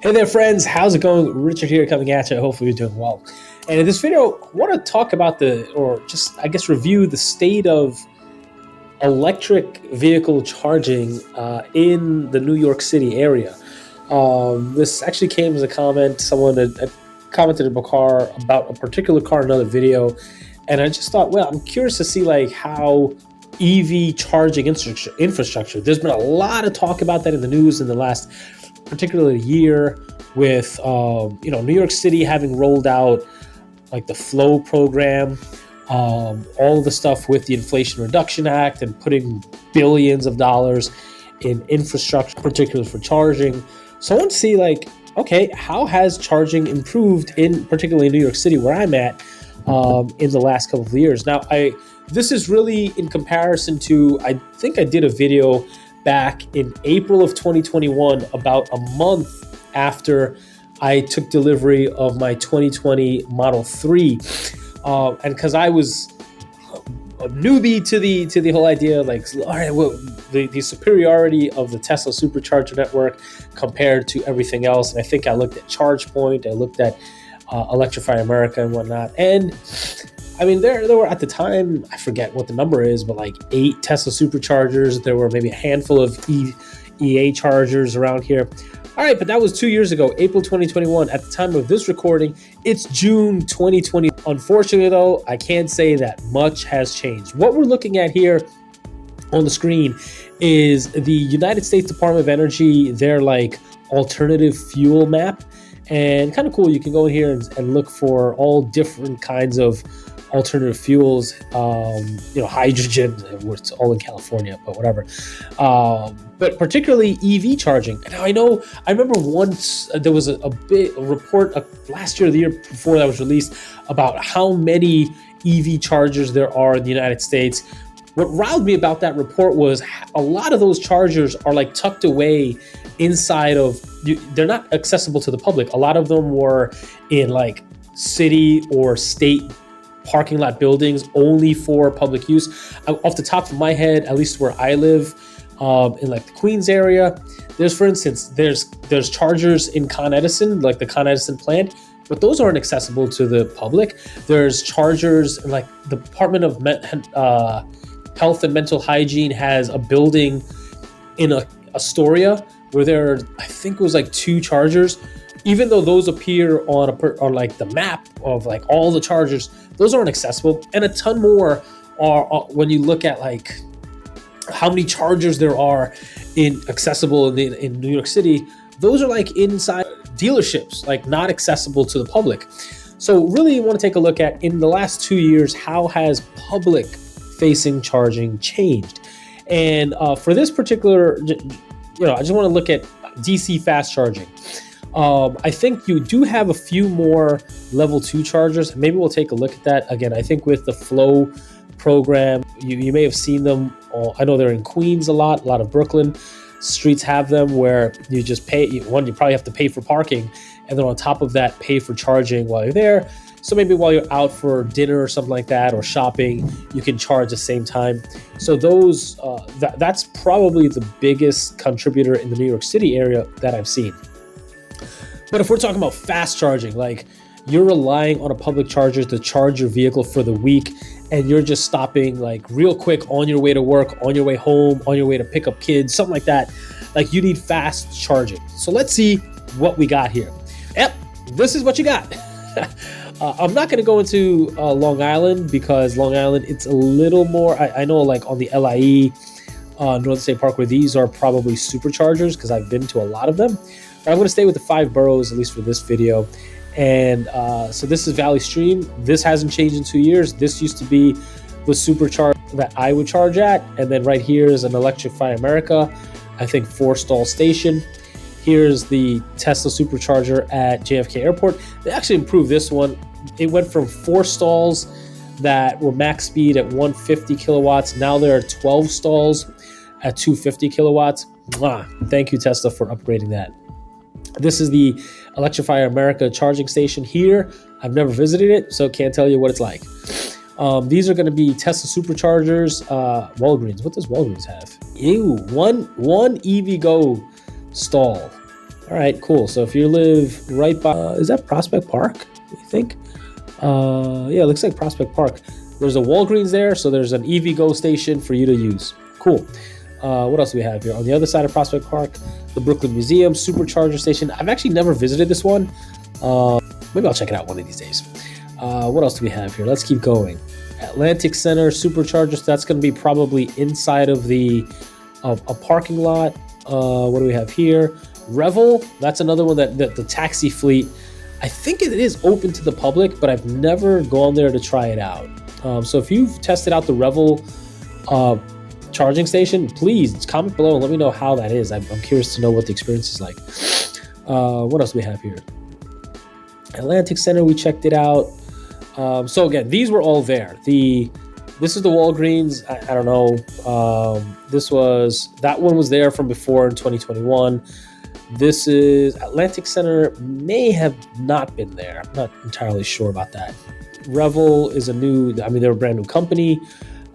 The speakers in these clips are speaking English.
Hey there, friends. How's it going? Richard here coming at you. Hopefully you're doing well. And in this video, I want to talk about review the state of electric vehicle charging in the New York City area. This actually came as a comment. Someone had commented about a particular car in another video. And I just thought, well, I'm curious to see how EV charging infrastructure. There's been a lot of talk about that in the news in the last particularly year with New York City having rolled out the flow program, all of the stuff with the Inflation Reduction Act and putting billions of dollars in infrastructure, particularly for charging. So I want to see okay, how has charging improved particularly in New York City where I'm at in the last couple of years. Now this is really in comparison to, I think I did a video back in April of 2021, about a month after I took delivery of my 2020 Model 3. And because I was a newbie to the whole idea, all right, well, the superiority of the Tesla supercharger network compared to everything else. And I think I looked at ChargePoint, I looked at Electrify America and whatnot. And I mean, there were at the time, I forget what the number is, but 8 Tesla superchargers. There were maybe a handful of EA chargers around here. All right, but that was 2 years ago, April 2021. At the time of this recording, it's June 2020. Unfortunately, though, I can't say that much has changed. What we're looking at here on the screen is the United States Department of Energy, their alternative fuel map. And kind of cool, you can go in here and look for all different kinds of alternative fuels, hydrogen, it's all in California, but whatever. But particularly EV charging. Now I remember once there was a big report last year or the year before that was released about how many EV chargers there are in the United States. What riled me about that report was a lot of those chargers are tucked away inside of, they're not accessible to the public. A lot of them were in city or state parking lot buildings only for public use. Off the top of my head, at least where I live, in the Queens area, there's, for instance, there's chargers in Con Edison, the Con Edison plant, but those aren't accessible to the public. There's chargers in the Department of Health and Mental Hygiene has a building in Astoria where there are, I think it was 2 chargers. Even though those appear on the map of all the chargers, those aren't accessible. And a ton more are when you look at how many chargers there are accessible in New York City. Those are inside dealerships, not accessible to the public. So really, you want to take a look at, in the last 2 years, how has public facing charging changed? And for this particular, I just want to look at DC fast charging. I think you do have a few more level 2 chargers. Maybe we'll take a look at that. Again, I think with the Flow program, you may have seen them. I know they're in Queens a lot of Brooklyn streets have them, where you just pay. You probably have to pay for parking, and then on top of that, pay for charging while you're there. So maybe while you're out for dinner or something like that, or shopping, you can charge at the same time. So those that's probably the biggest contributor in the New York City area that I've seen. But if we're talking about fast charging, you're relying on a public charger to charge your vehicle for the week, and you're just stopping real quick on your way to work, on your way home, on your way to pick up kids, something like that. You need fast charging. So let's see what we got here. Yep, this is what you got. I'm not going to go into Long Island, because Long Island, it's a little more, I know on the LIE, Northern State Parkway, these are probably superchargers because I've been to a lot of them. But I'm going to stay with the 5 boroughs, at least for this video. And so this is Valley Stream. This hasn't changed in 2 years. This used to be the supercharger that I would charge at. And then right here is an Electrify America, I think 4-stall station. Here's the Tesla supercharger at JFK Airport. They actually improved this one. It went from 4 stalls that were max speed at 150 kilowatts. Now there are 12 stalls at 250 kilowatts. Thank you, Tesla, for upgrading that. This is the Electrify America charging station here. I've never visited it, so can't tell you what it's like. These are going to be Tesla superchargers. Walgreens. What does Walgreens have? Ew, one EVgo stall. All right, cool. So if you live right by, is that Prospect Park, you think? Yeah, it looks like Prospect Park. There's a Walgreens there, so there's an EVgo station for you to use. Cool. What else do we have here? On the other side of Prospect Park, the Brooklyn Museum Supercharger Station. I've actually never visited this one. Maybe I'll check it out one of these days. What else do we have here? Let's keep going. Atlantic Center Superchargers. That's going to be probably inside of a parking lot. What do we have here? Revel. That's another one that the taxi fleet. I think it is open to the public, but I've never gone there to try it out. So if you've tested out the Revel charging station, please comment below and let me know how that is. I'm curious to know what the experience is like. What else do we have here? Atlantic Center, we checked it out. So again, these were all there. This is the Walgreens. I don't know. That one was there from before in 2021. This is Atlantic Center, may have not been there. I'm not entirely sure about that. Revel is they're a brand new company.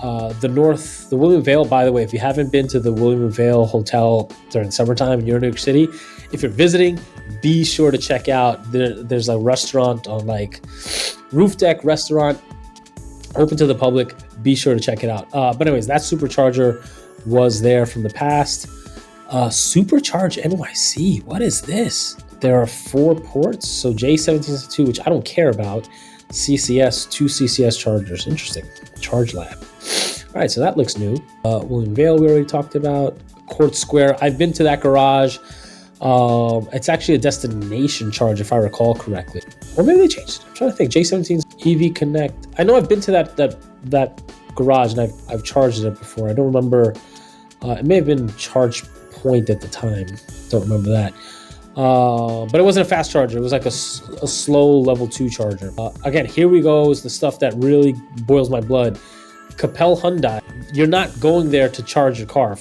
The William Vale, by the way, if you haven't been to the William Vale Hotel during summertime and you're in New York City, if you're visiting, be sure to check out. There's a restaurant on roof deck restaurant, open to the public. Be sure to check it out. But anyways, that supercharger was there from the past. Supercharge NYC. What is this? There are 4 ports. So J1762, which I don't care about. CCS, 2 CCS chargers. Interesting. Charge lab. All right, so that looks new. William Vale, we already talked about. Court Square. I've been to that garage. It's actually a destination charge, if I recall correctly. Or maybe they changed it. I'm trying to think. J17's EV Connect. I know I've been to that garage and I've charged it before. I don't remember. It may have been ChargePoint at the time. Don't remember that. But it wasn't a fast charger. It was like a slow level 2 charger. Again, here we go is the stuff that really boils my blood. Capel Hyundai. You're not going there to charge your car.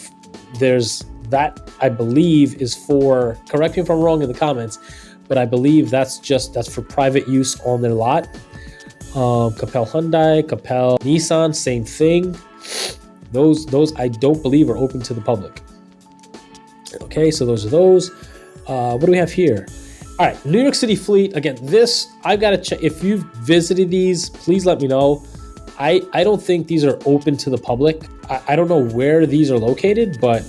There's that, I believe, is for, correct me if I'm wrong in the comments, but I believe that's for private use on their lot. Capel Hyundai, Capel Nissan, same thing. Those I don't believe are open to the public. Okay, so those are those. What do we have here? All right, New York City fleet. Again, this, I've got to check. If you've visited these, please let me know. I don't think these are open to the public. I don't know where these are located, but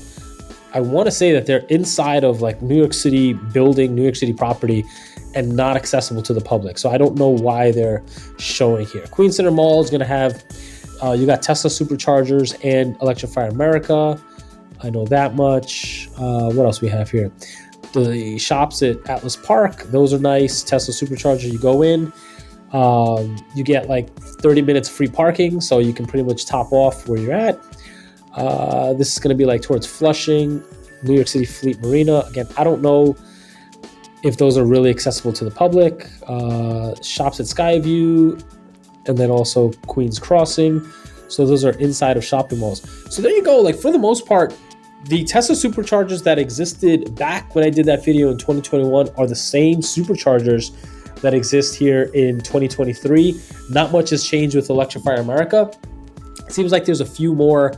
I want to say that they're inside of New York City building, New York City property, and not accessible to the public. So I don't know why they're showing here. Queen Center Mall is going to have, you got Tesla Superchargers and Electrify America. I know that much. What else we have here? The shops at Atlas Park, those are nice. Tesla Supercharger, you go in, you get 30 minutes free parking, so you can pretty much top off where you're at. This is going to be towards Flushing, New York City Fleet Marina. Again, I don't know if those are really accessible to the public. Shops at Skyview, and then also Queens Crossing. So those are inside of shopping malls. So there you go. For the most part, the Tesla Superchargers that existed back when I did that video in 2021 are the same superchargers that exist here in 2023. Not much has changed with Electrify America. It seems like there's a few more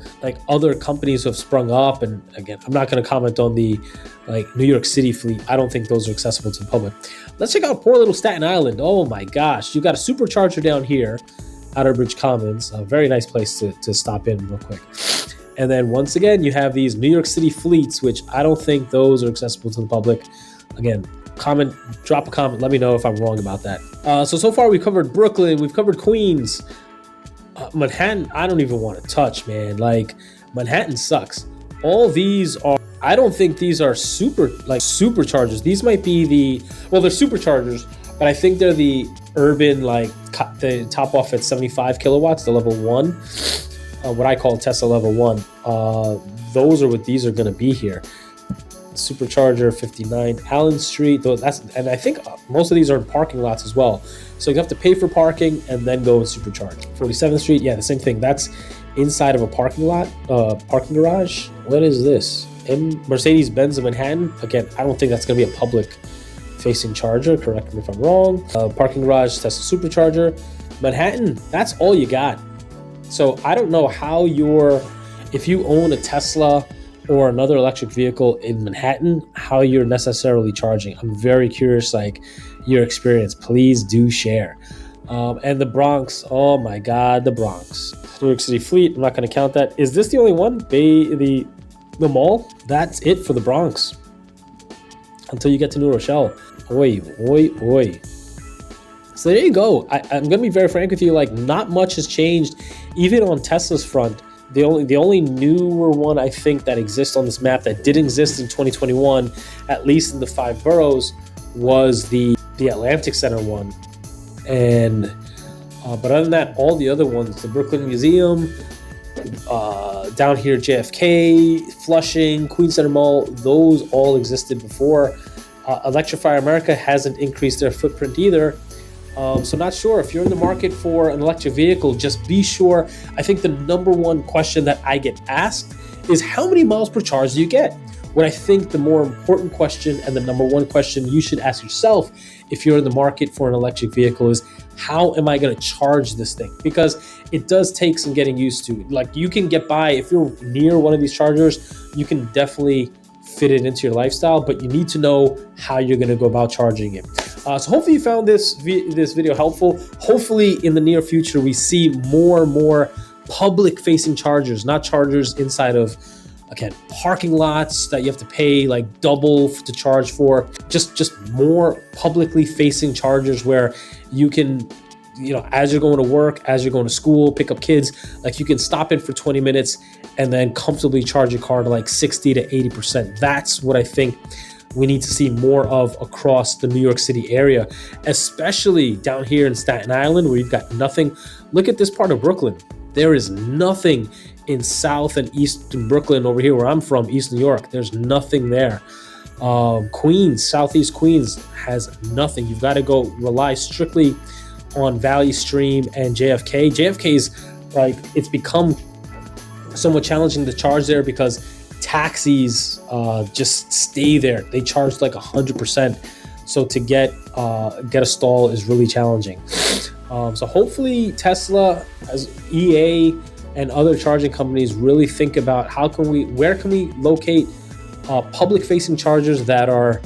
other companies who have sprung up. And again, I'm not going to comment on the New York City fleet. I don't think those are accessible to the public. Let's check out poor little Staten Island. Oh my gosh. You got a supercharger down here, Outer Bridge Commons. A very nice place to stop in real quick. And then once again, you have these New York City fleets, which I don't think those are accessible to the public. Again, drop a comment. Let me know if I'm wrong about that. So far we've covered Brooklyn. We've covered Queens. Manhattan, I don't even want to touch, man. Manhattan sucks. All these are, I don't think these are superchargers. These might be they're superchargers, but I think they're the urban, they top off at 75 kilowatts, the level 1. What I call Tesla level 1. Those are what these are going to be here. Supercharger 59 Allen Street. And I think most of these are in parking lots as well. So you have to pay for parking and then go and supercharge. 47th Street, yeah, the same thing. That's inside of a parking lot, parking garage. What is this? Mercedes-Benz of Manhattan. Again, I don't think that's going to be a public-facing charger. Correct me if I'm wrong. Parking garage, Tesla Supercharger. Manhattan, that's all you got. So I don't know how if you own a Tesla or another electric vehicle in Manhattan, how you're necessarily charging. I'm very curious, like your experience. Please do share. And the Bronx, oh my God, the Bronx. New York City Fleet, I'm not going to count that. Is this the only one? The mall? That's it for the Bronx. Until you get to New Rochelle. Oi, oi, oi. So there you go. I'm going to be very frank with you. Like, not much has changed, even on Tesla's front. The only newer one I think that exists on this map that didn't exist in 2021, at least in the 5 boroughs, was the Atlantic Center one. And but other than that, all the other ones, the Brooklyn Museum, down here JFK, Flushing, Queens Center Mall, those all existed before. Electrify America hasn't increased their footprint either. So not sure if you're in the market for an electric vehicle, just be sure. I think the number one question that I get asked is how many miles per charge do you get? What I think the more important question and the number one question you should ask yourself if you're in the market for an electric vehicle is, how am I going to charge this thing? Because it does take some getting used to. Like, you can get by, if you're near one of these chargers, you can definitely fit it into your lifestyle, but you need to know how you're going to go about charging it. So hopefully you found this video helpful. Hopefully in the near future we see more and more public-facing chargers, not chargers inside of, again, parking lots that you have to pay like double to charge for. Just more publicly facing chargers where you can, as you're going to work, as you're going to school, pick up kids, like you can stop in for 20 minutes and then comfortably charge your car to like 60 to 80%. That's what I think we need to see more of across the New York City area, especially down here in Staten Island where you've got nothing. Look at this part of Brooklyn. There is nothing in South and Eastern Brooklyn over here where I'm from, East New York. There's nothing there. Queens, Southeast Queens has nothing. You've got to go rely strictly on Valley Stream and JFK. JFK is like, it's become somewhat challenging to charge there because taxis just stay there. They charge like 100%. So to get a stall is really challenging. So hopefully Tesla, as EA and other charging companies, really think about where can we locate public-facing chargers that are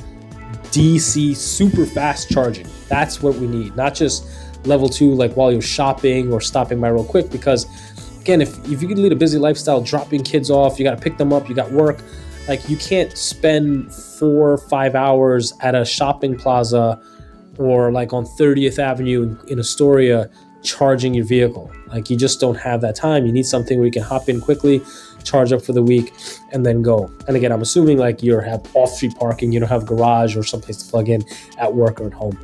DC super fast charging. That's what we need, not just level 2 like while you're shopping or stopping by real quick. Because again, if you could lead a busy lifestyle, dropping kids off, you got to pick them up, you got work, like you can't spend 4 or 5 hours at a shopping plaza or like on 30th Avenue in Astoria charging your vehicle. Like, you just don't have that time. You need something where you can hop in quickly, charge up for the week, and then go. And again, I'm assuming like you have off-street parking, you don't have a garage or someplace to plug in at work or at home.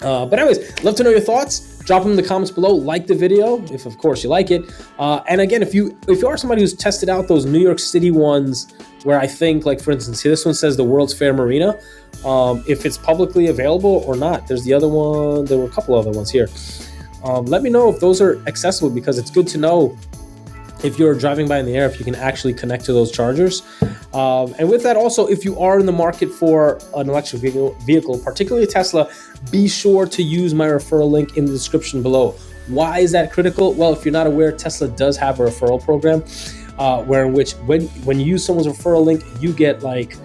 But anyways, love to know your thoughts. Drop them in the comments below. Like the video if of course you like it. And again, if you are somebody who's tested out those New York City ones where I think, like for instance, here this one says the World's Fair Marina, if it's publicly available or not. There's the other one. There were a couple other ones here. Let me know if those are accessible, because it's good to know if you're driving by in the air, if you can actually connect to those chargers. And with that also, if you are in the market for an electric vehicle, particularly a Tesla, be sure to use my referral link in the description below. Why is that critical? Well, if you're not aware, Tesla does have a referral program when you use someone's referral link, you get like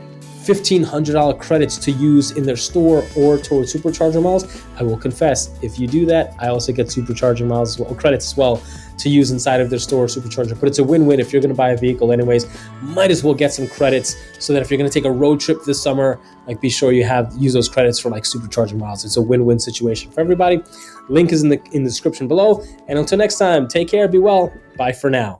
$1,500 credits to use in their store or towards supercharger miles. I will confess, if you do that, I also get supercharging miles as well, credits as well, to use inside of their store or supercharger. But it's a win-win. If you're going to buy a vehicle anyways, might as well get some credits so that if you're going to take a road trip this summer, like be sure you use those credits for like supercharging miles. It's a win-win situation for everybody. Link is in the description below. And until next time, take care, be well. Bye for now.